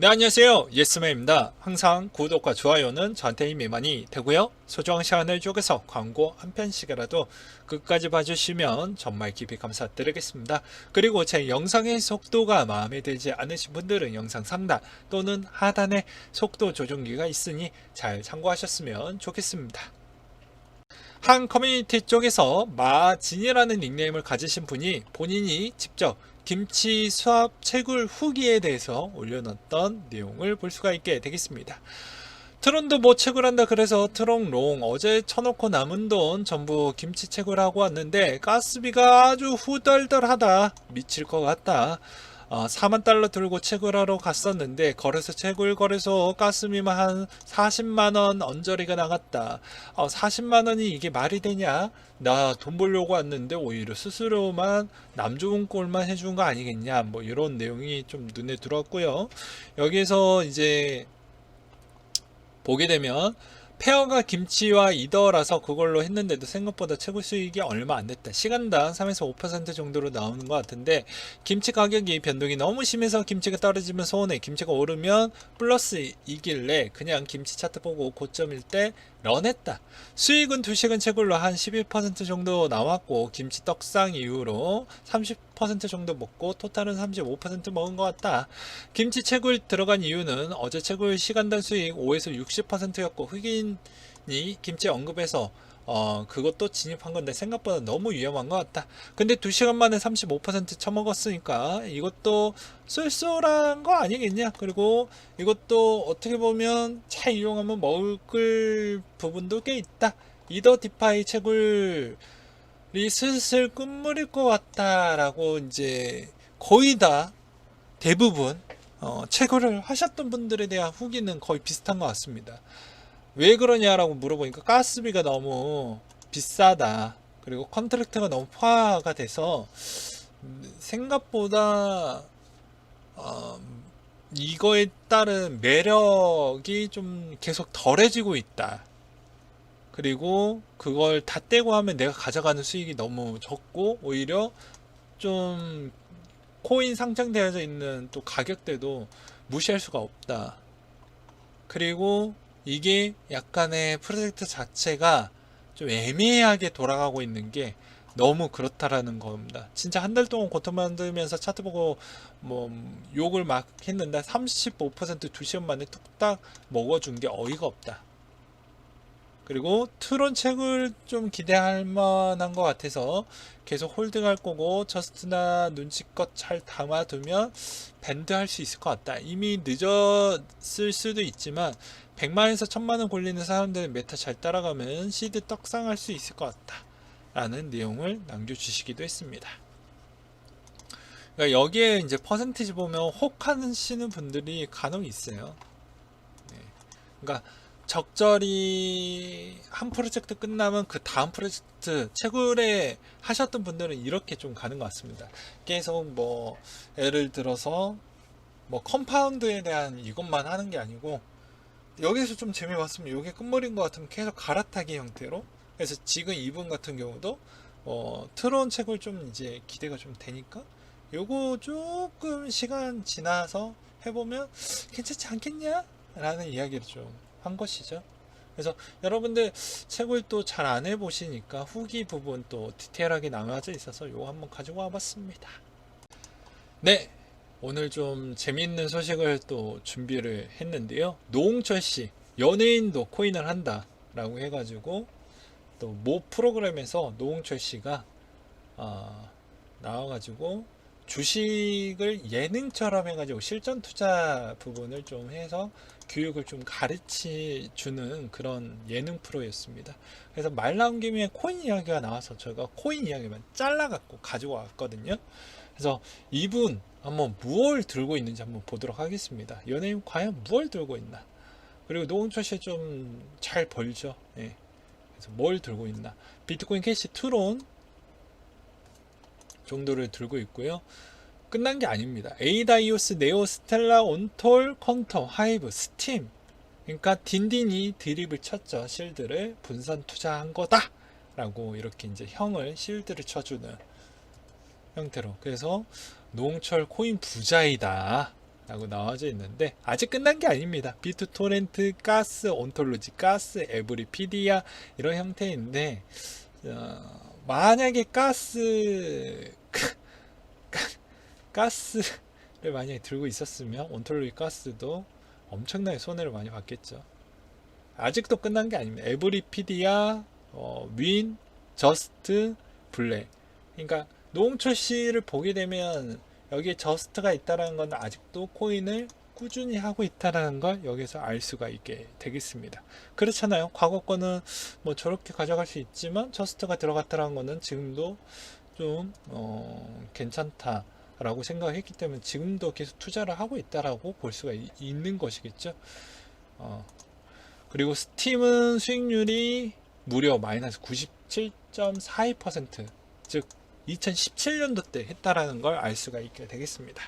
네, 안녕하세요. 예스맨입니다. 항상 구독과 좋아요는 저한테 힘이 많이 되고요. 소중한 시간을 쪼개서 광고 한 편씩이라도 끝까지 봐주시면 정말 깊이 감사드리겠습니다. 그리고 제 영상의 속도가 마음에 들지 않으신 분들은 영상 상단 또는 하단에 속도 조정기가 있으니 잘 참고하셨으면 좋겠습니다. 한 커뮤니티 쪽에서 마진이라는 닉네임을 가지신 분이 본인이 직접 김치 수합 채굴 후기에 대해서 올려놨던 내용을 볼 수가 있게 되겠습니다. 트론도 뭐 채굴한다 그래서 트럭롱 어제 쳐놓고 남은 돈 전부 김치 채굴하고 왔는데 가스비가 아주 후덜덜하다, 미칠 것 같다. 4만 달러 들고 채굴하러 갔었는데 거래소 채굴 거래소 가스비만 한 40만원 언저리가 나갔다. 40만원이 이게 말이 되냐? 나 돈 벌려고 왔는데 오히려 스스로만 남 좋은 꼴만 해준 거 아니겠냐? 뭐 이런 내용이 좀 눈에 들어왔고요. 여기에서 이제 보게 되면 페어가 김치와 이더라서 그걸로 했는데도 생각보다 최고 수익이 얼마 안 됐다. 시간당 3에서 5% 정도로 나오는 것 같은데, 김치 가격이 변동이 너무 심해서 김치가 떨어지면 손해, 김치가 오르면 플러스이길래 그냥 김치 차트 보고 고점일 때 런했다. 수익은 2시간 채굴로 한 11% 정도 나왔고, 김치 떡상 이후로 30% 정도 먹고 토탈은 35% 먹은 것 같다. 김치 채굴 들어간 이유는 어제 채굴 시간당 수익 5에서 60%였고 흑인이 김치 언급해서 그것도 진입한 건데 생각보다 너무 위험한 것 같다. 근데 2시간 만에 35% 처먹었으니까 이것도 쏠쏠한 거 아니겠냐. 그리고 이것도 어떻게 보면 잘 이용하면 먹을 부분도 꽤 있다. 이더 디파이 채굴이 슬슬 끝물일 것 같다라고 이제 거의 다 대부분 채굴을 하셨던 분들에 대한 후기는 거의 비슷한 것 같습니다. 왜 그러냐라고 물어보니까 가스비가 너무 비싸다. 그리고 컨트랙트가 너무 포화가 돼서 생각보다 어, 이거에 따른 매력이 좀 계속 덜해지고 있다. 그리고 그걸 다 떼고 하면 내가 가져가는 수익이 너무 적고 오히려 좀 코인 상장되어져 있는 또 가격대도 무시할 수가 없다. 그리고 이게 약간의 프로젝트 자체가 좀 애매하게 돌아가고 있는 게 너무 그렇다라는 겁니다. 진짜 한 달 동안 고통 만들면서 차트 보고 뭐 욕을 막 했는데 35% 2시간 만에 뚝딱 먹어준 게 어이가 없다. 그리고 트론 책을 좀 기대할 만한 것 같아서 계속 홀딩할 거고, 저스트나 눈치껏 잘 담아두면 밴드 할 수 있을 것 같다. 이미 늦었을 수도 있지만 100만에서 1000만원 골리는 사람들은 메타 잘 따라가면 시드 떡상할 수 있을 것 같다 라는 내용을 남겨주시기도 했습니다. 그러니까 여기에 이제 퍼센티지 보면 혹하시는 분들이 간혹 있어요. 네. 그러니까 적절히 한 프로젝트 끝나면 그 다음 프로젝트 채굴에 하셨던 분들은 이렇게 좀 가는 것 같습니다. 계속 뭐 예를 들어서 뭐 컴파운드에 대한 이것만 하는 게 아니고, 여기서 좀 재미봤으면 이게 끝물인 것 같으면 계속 갈아타기 형태로, 그래서 지금 이분 같은 경우도 트론 채굴 좀 이제 기대가 좀 되니까 요거 조금 시간 지나서 해보면 괜찮지 않겠냐 라는 이야기를 좀 한 것이죠. 그래서 여러분들 채굴 또 잘 안 해보시니까 후기 부분 또 디테일하게 나눠져 있어서 요거 한번 가지고 와봤습니다. 네, 오늘 좀 재미있는 소식을 또 준비를 했는데요. 노홍철 씨, 연예인도 코인을 한다 라고 해가지고 또 모 프로그램에서 노홍철 씨가 나와가지고 주식을 예능처럼 해가지고 실전 투자 부분을 좀 해서 교육을 좀 가르치 주는 그런 예능 프로였습니다. 그래서 말 나온 김에 코인 이야기가 나와서 제가 코인 이야기만 잘라갖고 가지고 왔거든요. 그래서 이분 한번 무얼 들고 있는지 한번 보도록 하겠습니다. 연예인 과연 무얼 들고 있나? 그리고 노홍철 씨 좀 잘 벌죠. 예. 그래서 뭘 들고 있나? 비트코인 캐시 트론 정도를 들고 있고요. 끝난 게 아닙니다. 에이다이오스, 네오, 스텔라, 온톨, 퀀텀, 하이브, 스팀. 그러니까 딘딘이 드립을 쳤죠. 실드를 분산 투자한 거다 라고 이렇게 이제 형을 실드를 쳐주는 형태로. 그래서 노홍철 코인 부자이다 라고 나와져 있는데 아직 끝난 게 아닙니다. 비트토렌트, 가스, 온톨로지, 가스, 에브리피디아 이런 형태인데 만약에 가스를 만약에 들고 있었으면 온톨로지 가스도 엄청나게 손해를 많이 봤겠죠. 아직도 끝난 게 아닙니다. 에브리피디아, 윈, 저스트, 블랙. 그러니까 노홍철 씨를 보게 되면 여기에 저스트가 있다는 건 아직도 코인을 꾸준히 하고 있다는 걸 여기서 알 수가 있게 되겠습니다. 그렇잖아요. 과거 거는 뭐 저렇게 가져갈 수 있지만 저스트가 들어갔다는 거는 지금도 좀 괜찮다라고 생각했기 때문에 지금도 계속 투자를 하고 있다라고 볼 수가 있는 것이겠죠. 그리고 스팀은 수익률이 무려 마이너스 97.42%, 즉 2017년도 때 했다라는 걸 알 수가 있게 되겠습니다.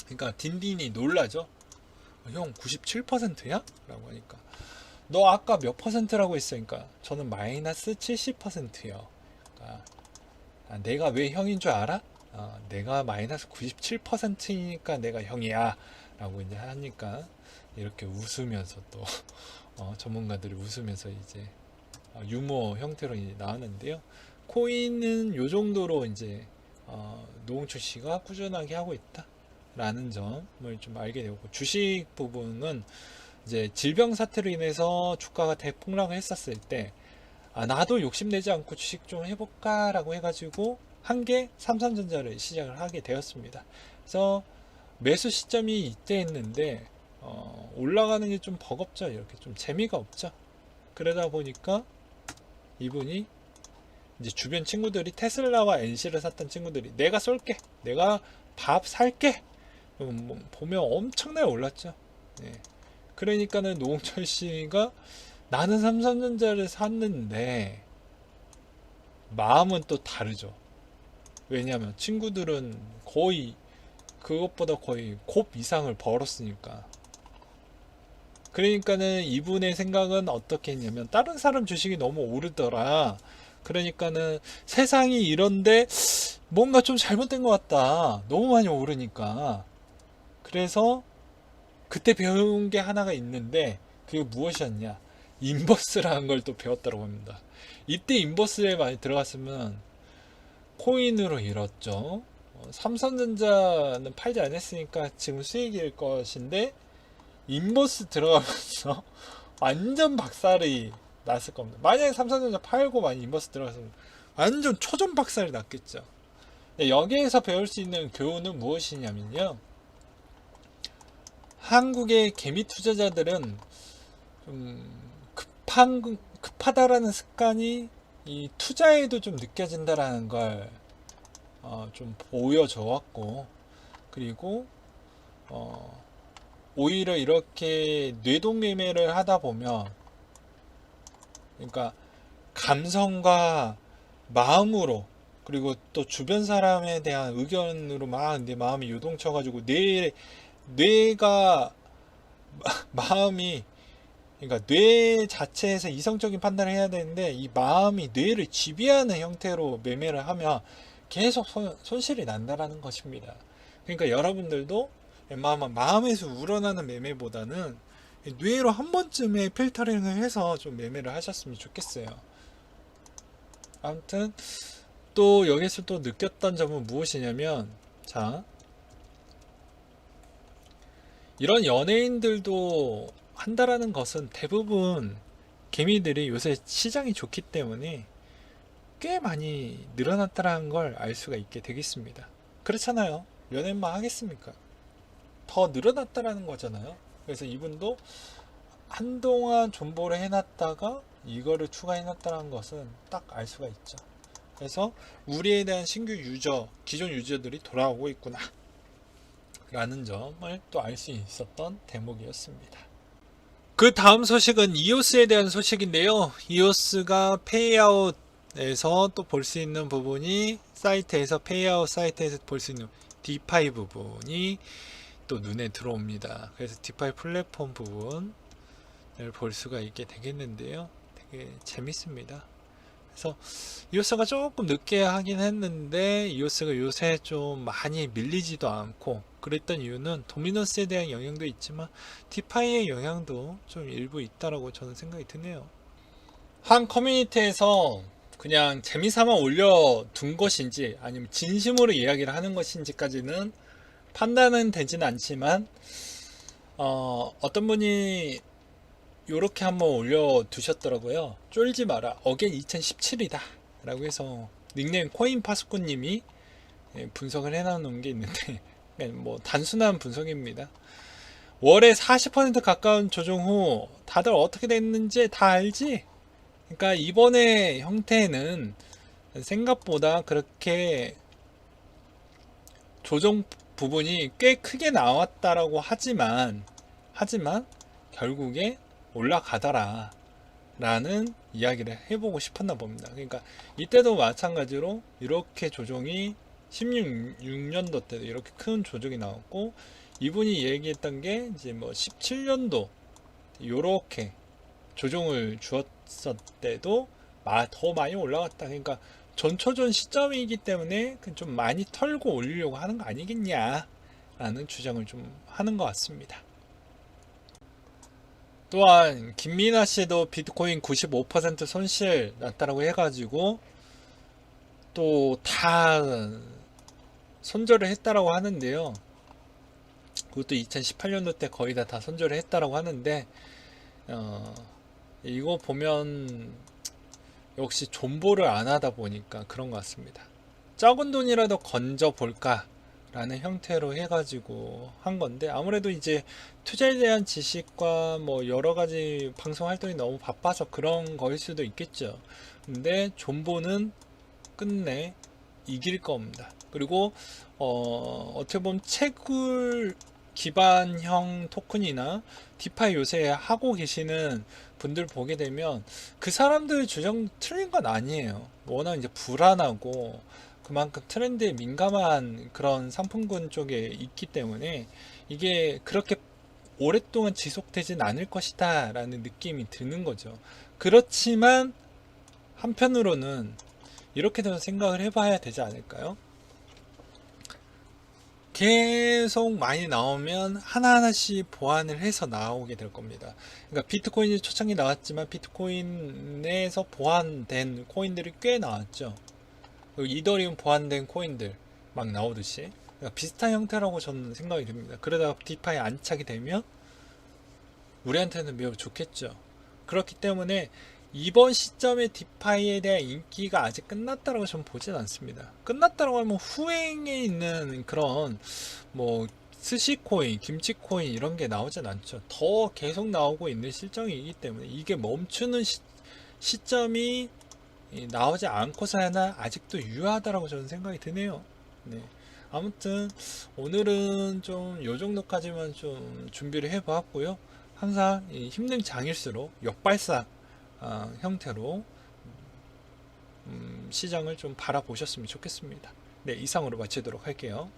그러니까 딘딘이 놀라죠. 형 97%야? 라고 하니까 너 아까 몇 퍼센트라고 했으니까 저는 마이너스 70%요. 그러니까 내가 왜 형인 줄 알아? 내가 마이너스 97%니까 내가 형이야 라고 이제 하니까 이렇게 웃으면서 또 전문가들이 웃으면서 이제 유머 형태로 이제 나왔는데요. 코인은 요 정도로 이제 노홍철 씨가 꾸준하게 하고 있다라는 점을 좀 알게 되고, 주식 부분은 이제 질병 사태로 인해서 주가가 대폭락을 했었을 때 나도 욕심내지 않고 주식 좀 해볼까라고 해가지고 한개 삼성전자를 시작을 하게 되었습니다. 그래서 매수 시점이 이때 했는데 올라가는 게 좀 버겁죠. 이렇게 좀 재미가 없죠. 그러다 보니까 이분이 이제 주변 친구들이 테슬라와 NC를 샀던 친구들이 내가 쏠게, 내가 밥 살게 보면 엄청나게 올랐죠. 네. 그러니까는 노홍철 씨가 나는 삼성전자를 샀는데 마음은 또 다르죠. 왜냐하면 친구들은 거의 그것보다 거의 곱 이상을 벌었으니까. 그러니까는 이분의 생각은 어떻게 했냐면 다른 사람 주식이 너무 오르더라. 그러니까는 세상이 이런데 뭔가 좀 잘못된 것 같다. 너무 많이 오르니까. 그래서 그때 배운 게 하나가 있는데 그게 무엇이었냐? 인버스라는 걸 또 배웠다고 합니다. 이때 인버스에 많이 들어갔으면 코인으로 잃었죠. 삼성전자는 팔지 않았으니까 지금 수익일 것인데 인버스 들어가면서 완전 박살이 났을 겁니다. 만약에 삼성전자 팔고 많이 인버스 들어갔으면 완전 초전 박살이 났겠죠. 여기에서 배울 수 있는 교훈은 무엇이냐면요, 한국의 개미 투자자들은 좀 급하다라는 습관이 이 투자에도 좀 느껴진다라는 걸 좀 보여줘 왔고, 그리고 오히려 이렇게 뇌동매매를 하다 보면, 그러니까 감성과 마음으로, 그리고 또 주변 사람에 대한 의견으로 막 내 마음이 요동쳐가지고 뇌가 마음이, 그러니까 뇌 자체에서 이성적인 판단을 해야 되는데 이 마음이 뇌를 지배하는 형태로 매매를 하면 계속 손실이 난다라는 것입니다. 그러니까 여러분들도 웬만하면 마음에서 우러나는 매매보다는 뇌로 한 번쯤에 필터링을 해서 좀 매매를 하셨으면 좋겠어요. 아무튼 또 여기서 또 느꼈던 점은 무엇이냐면, 자, 이런 연예인들도 한다라는 것은 대부분 개미들이 요새 시장이 좋기 때문에 꽤 많이 늘어났다는 걸 알 수가 있게 되겠습니다. 그렇잖아요. 연예인만 하겠습니까? 더 늘어났다라는 거잖아요. 그래서 이분도 한동안 존버를 해놨다가 이거를 추가해놨다는 것은 딱 알 수가 있죠. 그래서 우리에 대한 신규 유저, 기존 유저들이 돌아오고 있구나 라는 점을 또 알 수 있었던 대목이었습니다. 그 다음 소식은 이오스에 대한 소식인데요. 이오스가 페이아웃에서 또 볼 수 있는 부분이, 사이트에서 페이아웃 사이트에서 볼 수 있는 디파이 부분이 또 눈에 들어옵니다. 그래서 디파이 플랫폼 부분을 볼 수가 있게 되겠는데요. 되게 재밌습니다. 그래서 이오스가 조금 늦게 하긴 했는데 이오스가 요새 좀 많이 밀리지도 않고 그랬던 이유는 도미노스에 대한 영향도 있지만 디파이의 영향도 좀 일부 있다라고 저는 생각이 드네요. 한 커뮤니티에서 그냥 재미삼아 올려둔 것인지 아니면 진심으로 이야기를 하는 것인지까지는 판단은 되진 않지만 어떤 분이 요렇게 한번 올려두셨더라고요. 쫄지 마라 어겐 2017이다 라고 해서 닉네임 코인파수꾼님이 분석을 해놓은 게 있는데 뭐 단순한 분석입니다. 월에 40% 가까운 조정 후 다들 어떻게 됐는지 다 알지? 그러니까 이번의 형태는 생각보다 그렇게 조정 부분이 꽤 크게 나왔다라고 하지만 결국에 올라가더라 라는 이야기를 해보고 싶었나 봅니다. 그러니까 이때도 마찬가지로 이렇게 조정이 16년도 때도 이렇게 큰 조정이 나왔고 이분이 얘기했던 게 이제 뭐 17년도 이렇게 조정을 주었을 때도 더 많이 올라갔다. 그러니까 전초전 시점이기 때문에 좀 많이 털고 올리려고 하는 거 아니겠냐 라는 주장을 좀 하는 것 같습니다. 또한 김민아 씨도 비트코인 95% 손실 났다라고 해가지고 또 다 손절을 했다라고 하는데요. 그것도 2018년도 때 거의 다 손절을 했다라고 하는데 이거 보면 역시 존버를 안 하다 보니까 그런 것 같습니다. 적은 돈이라도 건져 볼까 라는 형태로 해가지고 한 건데 아무래도 이제 투자에 대한 지식과 뭐 여러 가지 방송 활동이 너무 바빠서 그런 거일 수도 있겠죠. 근데 존버는 끝내 이길 겁니다. 그리고 어떻게 보면 채굴 기반형 토큰이나 디파이 요새 하고 계시는 분들 보게 되면 그 사람들 주장 틀린 건 아니에요. 워낙 이제 불안하고 그만큼 트렌드에 민감한 그런 상품군 쪽에 있기 때문에 이게 그렇게 오랫동안 지속되진 않을 것이다 라는 느낌이 드는 거죠. 그렇지만 한편으로는 이렇게도 생각을 해봐야 되지 않을까요? 계속 많이 나오면 하나하나씩 보완을 해서 나오게 될 겁니다. 그러니까 비트코인이 초창기 나왔지만 비트코인에서 보완된 코인들이 꽤 나왔죠. 이더리움 보완된 코인들 막 나오듯이 그러니까 비슷한 형태라고 저는 생각이 듭니다. 그러다가 디파이 안착이 되면 우리한테는 매우 좋겠죠. 그렇기 때문에 이번 시점에 디파이에 대한 인기가 아직 끝났다라고 저는 보진 않습니다. 끝났다라고 하면 후행에 있는 그런 뭐 스시코인, 김치코인 이런 게 나오진 않죠. 더 계속 나오고 있는 실정이기 때문에 이게 멈추는 시점이 나오지 않고서야 아직도 유효하다라고 저는 생각이 드네요. 네. 아무튼 오늘은 좀 요 정도까지만 좀 준비를 해 보았고요. 항상 힘든 장일수록 역발상 형태로 시장을 좀 바라보셨으면 좋겠습니다. 네, 이상으로 마치도록 할게요.